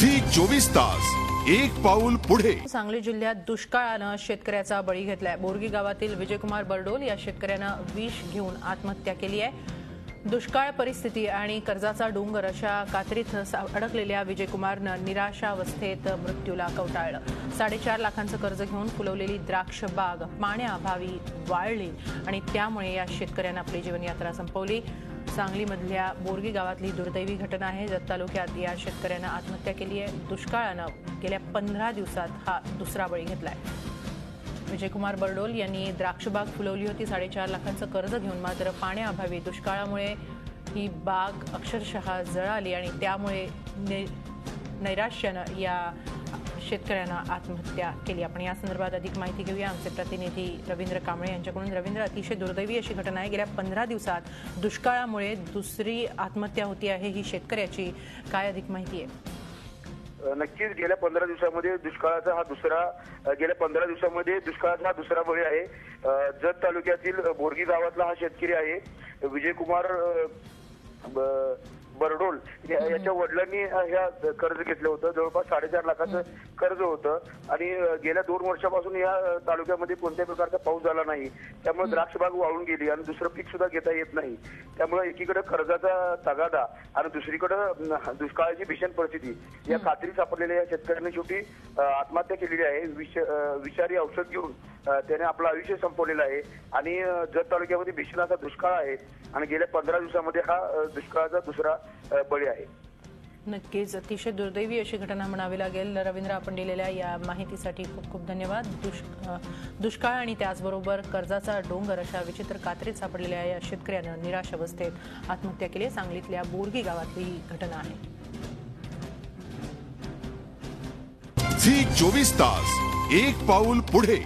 Zee 24 तास एक पाऊल पुढे। सांगली जिल्ह्यात दुष्काळानं शेतकऱ्याचा बळी घेतलाय। बोरगी गावातील विजयकुमार बरडोल या शेतकऱ्यानं विष घेऊन आत्महत्या केली आहे। दुष्काळ परिस्थिती आणि कर्जाचा डोंगर अशा कात्रीत अडकलेल्या विजयकुमारनं निराशावस्थेत मृत्यूला कवटाळलं। 4.5 लाखांचं कर्ज घेऊन फुलवलेली द्राक्ष बाग पाण्याअभावी वाळली आणि त्यामुळे या शेतकऱ्यानं आपली जीवनयात्रा संपवली। सांगलीमधल्या बोरगी गावातली दुर्दैवी घटना आहे। जत तालुक्यात या शेतकऱ्यानं आत्महत्या केली आहे। दुष्काळानं गेल्या 15 दिवसात हा दुसरा बळी घेतलाय। विजयकुमार बरडोल यांनी द्राक्षबाग फुलवली होती 4.5 लाखांचं कर्ज घेऊन, मात्र पाण्याअभावी दुष्काळामुळे ही बाग अक्षरशः जळाली आणि त्यामुळे नैराश्यानं या शेतकऱ्यानं आत्महत्या केली। आपण या संदर्भात अधिक माहिती घेऊया आमचे प्रतिनिधी रवींद्र कांबळे यांच्याकडून। रवींद्र, अतिशय दुर्दैवी अशी घटना आहे। गेल्या 15 दिवसात दुष्काळामुळे दुसरी आत्महत्या होती आहे ही शेतकऱ्याची, काय अधिक माहिती आहे? नक्कीच गेल्या 15 दिवसांमध्ये दुष्काळाचा हा दुसरा बळी आहे। जत तालुक्यातील बोरगी गावातला हा शेतकरी आहे विजयकुमार बरडोल। याच्या वडिलांनी ह्या कर्ज घेतलं होतं, जवळपास 4.5 लाखाचं कर्ज होतं आणि गेल्या 2 वर्षापासून या तालुक्यामध्ये कोणत्याही प्रकारचा पाऊस झाला नाही, त्यामुळे द्राक्षबाग वाळून गेली आणि दुसरं पीक सुद्धा घेता येत नाही। त्यामुळे एकीकडे कर्जाचा तगादा आणि दुसरीकडे दुष्काळाची भीषण परिस्थिती, या खात्री सापडलेल्या या शेतकऱ्यांनी शेवटी आत्महत्या केलेली आहे। विषारी औषध घेऊन त्याने आपलं आयुष्य संपवलेलं आहे आणि जत तालुक्यामध्ये भीषण असा दुष्काळ आहे आणि गेल्या 15 दिवसामध्ये हा दुष्काळाचा दुसरा बळी आहे। नक्कीच अतिशय दुर्दैवी अशी घटना म्हणावी लागेल। रवींद्र, आपण दिलेल्या या माहितीसाठी खूप खूप धन्यवाद। दुष्काळ आणि त्याचबरोबर कर्जाचा डोंगर अशा विचित्र कात्रीत सापडलेल्या या शेतकऱ्यानं निराश अवस्थेत आत्महत्या केली। सांगलीतल्या बोरगी गावातली ही घटना आहे। झी 24 तास एक पाऊल पुढे।